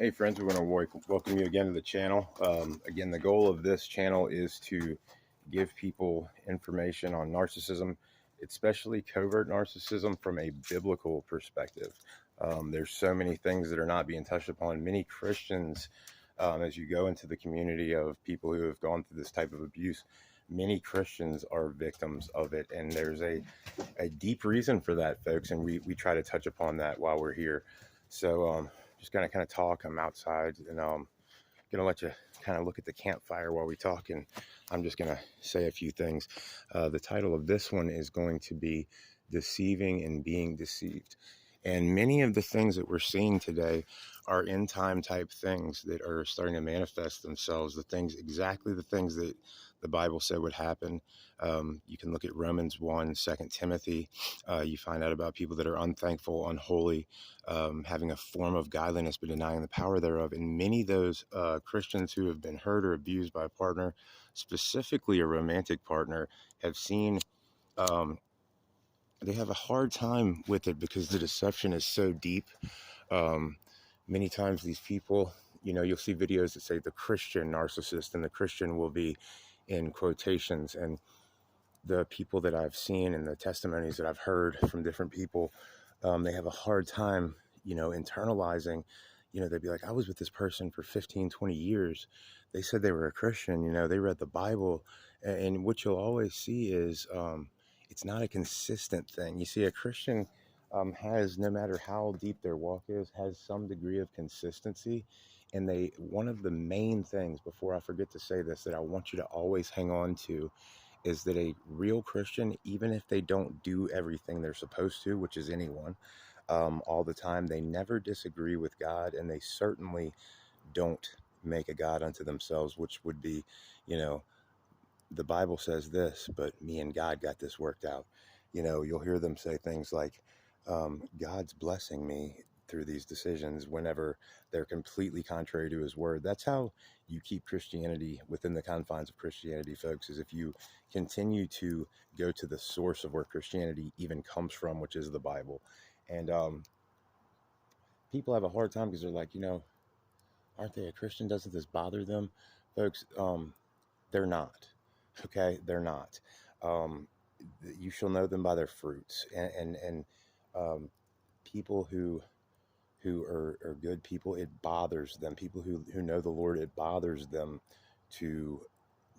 Hey friends, we want to welcome you again to the channel. Again, the goal of this channel is to give people information on narcissism, especially covert narcissism, from a biblical perspective. There's so many things that are not being touched upon. Many Christians, as you go into the community of people who have gone through this type of abuse, many Christians are victims of it. And there's a deep reason for that, folks. And we try to touch upon that while we're here. So, just gonna kind of talk. I'm outside, and gonna let you kind of look at the campfire while we talk, and I'm just gonna say a few things. The title of this one is going to be "Deceiving and Being Deceived," and many of the things that we're seeing today are end time type things that are starting to manifest themselves. Exactly the things that the Bible said would happen. You can look at Romans 1, 2 Timothy. You find out about people that are unthankful, unholy, having a form of godliness but denying the power thereof. And many of those Christians who have been hurt or abused by a partner, specifically a romantic partner, have seen they have a hard time with it because the deception is so deep. Many times these people, you'll see videos that say the Christian narcissist, and the Christian will be in quotations. And the people that I've seen and the testimonies that I've heard from different people, they have a hard time, internalizing. They'd be like, I was with this person for 15, 20 years. They said they were a Christian, they read the Bible. And what you'll always see is it's not a consistent thing. You see, a Christian has, no matter how deep their walk is, has some degree of consistency. And one of the main things, before I forget to say this, that I want you to always hang on to, is that a real Christian, even if they don't do everything they're supposed to, which is anyone, all the time, they never disagree with God, and they certainly don't make a God unto themselves, which would be, the Bible says this, but me and God got this worked out. You'll hear them say things like, God's blessing me through these decisions, whenever they're completely contrary to his word. That's how you keep Christianity within the confines of Christianity, folks, is if you continue to go to the source of where Christianity even comes from, which is the Bible. And people have a hard time because they're like, aren't they a Christian? Doesn't this bother them? Folks, they're not. Okay, they're not. You shall know them by their fruits. And people who are good people, it bothers them. People who know the Lord, it bothers them to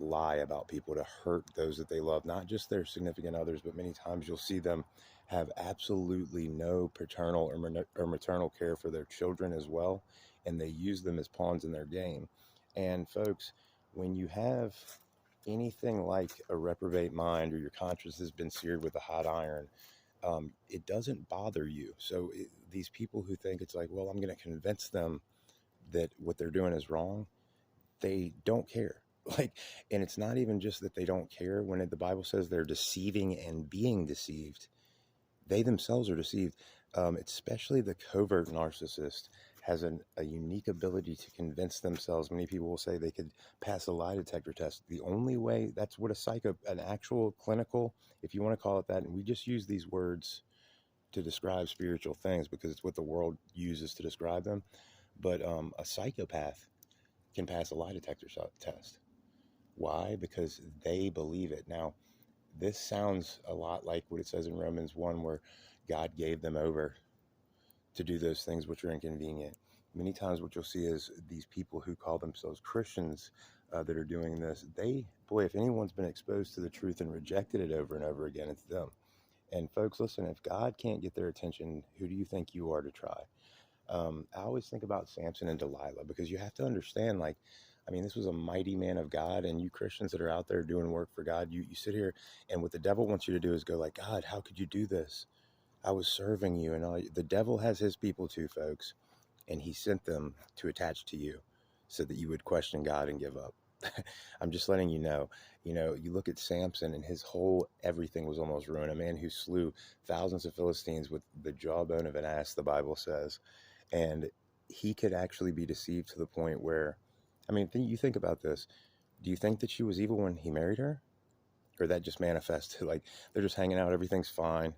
lie about people, to hurt those that they love, not just their significant others, but many times you'll see them have absolutely no paternal or maternal care for their children as well, and they use them as pawns in their game. And folks, when you have anything like a reprobate mind, or your conscience has been seared with a hot iron, it doesn't bother you. So these people who think it's like, well, I'm going to convince them that what they're doing is wrong, they don't care. And it's not even just that they don't care. When the Bible says they're deceiving and being deceived, they themselves are deceived. Especially the covert narcissist has a unique ability to convince themselves. Many people will say they could pass a lie detector test. The only way, that's what an actual clinical, if you want to call it that, and we just use these words to describe spiritual things because it's what the world uses to describe them. But a psychopath can pass a lie detector test. Why? Because they believe it. Now, this sounds a lot like what it says in Romans 1, where God gave them over to do those things which are inconvenient. Many times what you'll see is these people who call themselves Christians that are doing this, if anyone's been exposed to the truth and rejected it over and over again, it's them. And folks, listen, if God can't get their attention, who do you think you are to try? I always think about Samson and Delilah, because you have to understand, this was a mighty man of God, and you Christians that are out there doing work for God, you sit here, and what the devil wants you to do is go like, God, how could you do this? I was serving you. And all. The devil has his people too, folks, and he sent them to attach to you so that you would question God and give up. I'm just letting you know. You look at Samson, and his whole everything was almost ruined. A man who slew thousands of Philistines with the jawbone of an ass, the Bible says. And he could actually be deceived to the point where, you think about this. Do you think that she was evil when he married her? Or that just manifested? Like, they're just hanging out, everything's fine.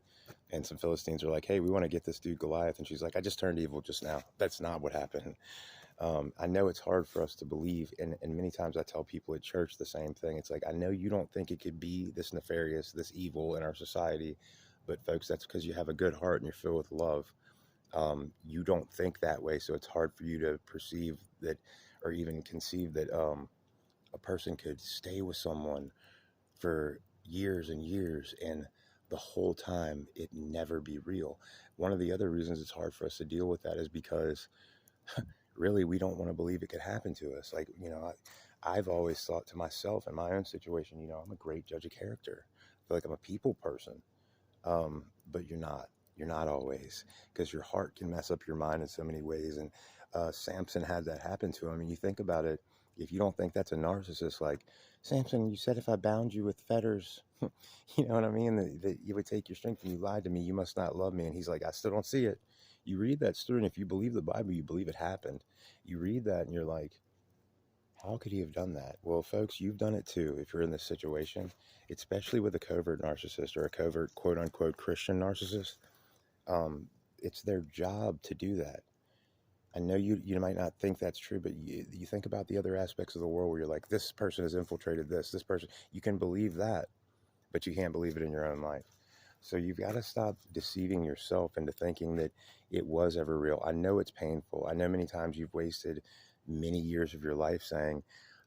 And some Philistines are like, hey, we want to get this dude Goliath. And she's like, I just turned evil just now. That's not what happened. I know it's hard for us to believe, and many times I tell people at church the same thing. It's like, I know you don't think it could be this nefarious, this evil in our society, but folks, that's because you have a good heart and you're filled with love. You don't think that way, so it's hard for you to perceive that, or even conceive that a person could stay with someone for years and years and the whole time it never be real. One of the other reasons it's hard for us to deal with that is because really we don't want to believe it could happen to us. Like, I've always thought to myself in my own situation, I'm a great judge of character. I feel like I'm a people person. But you're not. You're not always, because your heart can mess up your mind in so many ways. And Samson had that happen to him. And you think about it, if you don't think that's a narcissist, like, Samson, you said if I bound you with fetters, you know what I mean, that you would take your strength, and you lied to me, you must not love me. And he's like, I still don't see it. You read that through, and if you believe the Bible, you believe it happened. You read that, and you're like, how could he have done that? Well, folks, you've done it too if you're in this situation, especially with a covert narcissist or a covert, quote unquote, Christian narcissist. It's their job to do that. I know you might not think that's true, but you think about the other aspects of the world where you're like, this person has infiltrated this person. You can believe that, but you can't believe it in your own life. So you've got to stop deceiving yourself into thinking that it was ever real. I know it's painful. I know many times you've wasted many years of your life saying,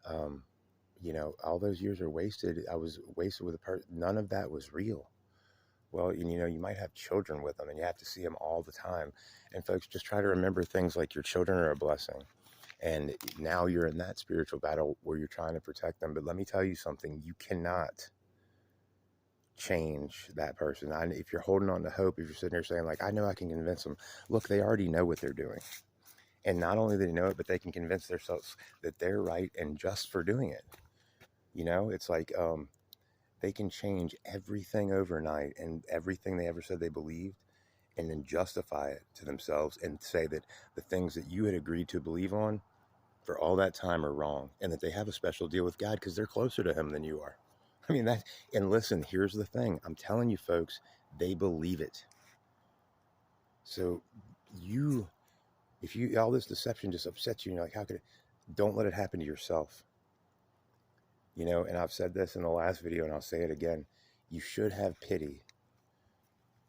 all those years are wasted. I was wasted with a person. None of that was real. Well, you might have children with them and you have to see them all the time. And folks, just try to remember things like your children are a blessing. And now you're in that spiritual battle where you're trying to protect them. But let me tell you something, you cannot change that person. If you're holding on to hope, if you're sitting here saying like, I know I can convince them, look, they already know what they're doing. And not only do they know it, but they can convince themselves that they're right and just for doing it. It's like they can change everything overnight and everything they ever said they believed, and then justify it to themselves and say that the things that you had agreed to believe on for all that time are wrong, and that they have a special deal with God because they're closer to him than you are. I mean, and listen, here's the thing. I'm telling you, folks, they believe it. So if all this deception just upsets you and you're like, how could it? Don't let it happen to yourself. And I've said this in the last video and I'll say it again. You should have pity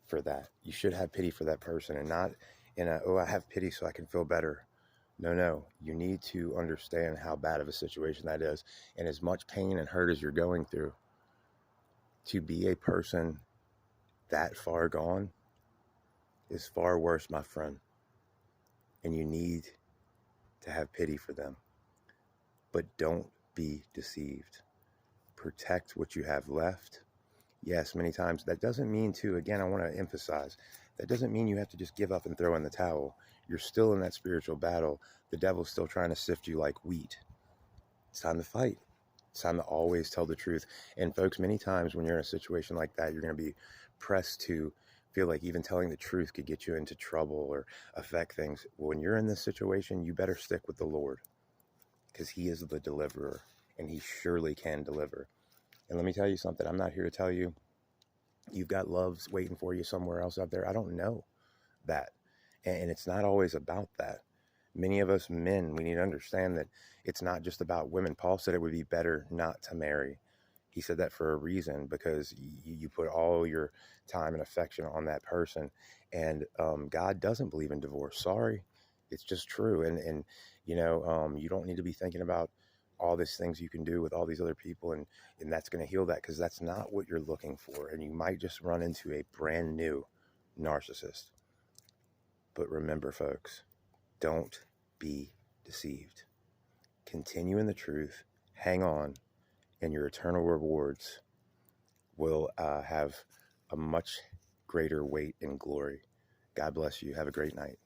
for that. You should have pity for that person, and not in I have pity so I can feel better. No. You need to understand how bad of a situation that is. And as much pain and hurt as you're going through, to be a person that far gone is far worse, my friend. And you need to have pity for them. But don't be deceived. Protect what you have left. Yes, many times. That doesn't mean again, I want to emphasize, that doesn't mean you have to just give up and throw in the towel. You're still in that spiritual battle. The devil's still trying to sift you like wheat. It's time to fight. It's time to always tell the truth. And folks, many times when you're in a situation like that, you're going to be pressed to feel like even telling the truth could get you into trouble or affect things. When you're in this situation, you better stick with the Lord, because he is the deliverer and he surely can deliver. And let me tell you something. I'm not here to tell you you've got loves waiting for you somewhere else out there. I don't know that. And it's not always about that. Many of us men, we need to understand that it's not just about women. Paul said it would be better not to marry. He said that for a reason, because you put all your time and affection on that person. And God doesn't believe in divorce. Sorry. It's just true. And you don't need to be thinking about all these things you can do with all these other people, and that's going to heal that, because that's not what you're looking for. And you might just run into a brand new narcissist. But remember, folks, don't be deceived. Continue in the truth, hang on, and your eternal rewards will have a much greater weight and glory. God bless you. Have a great night.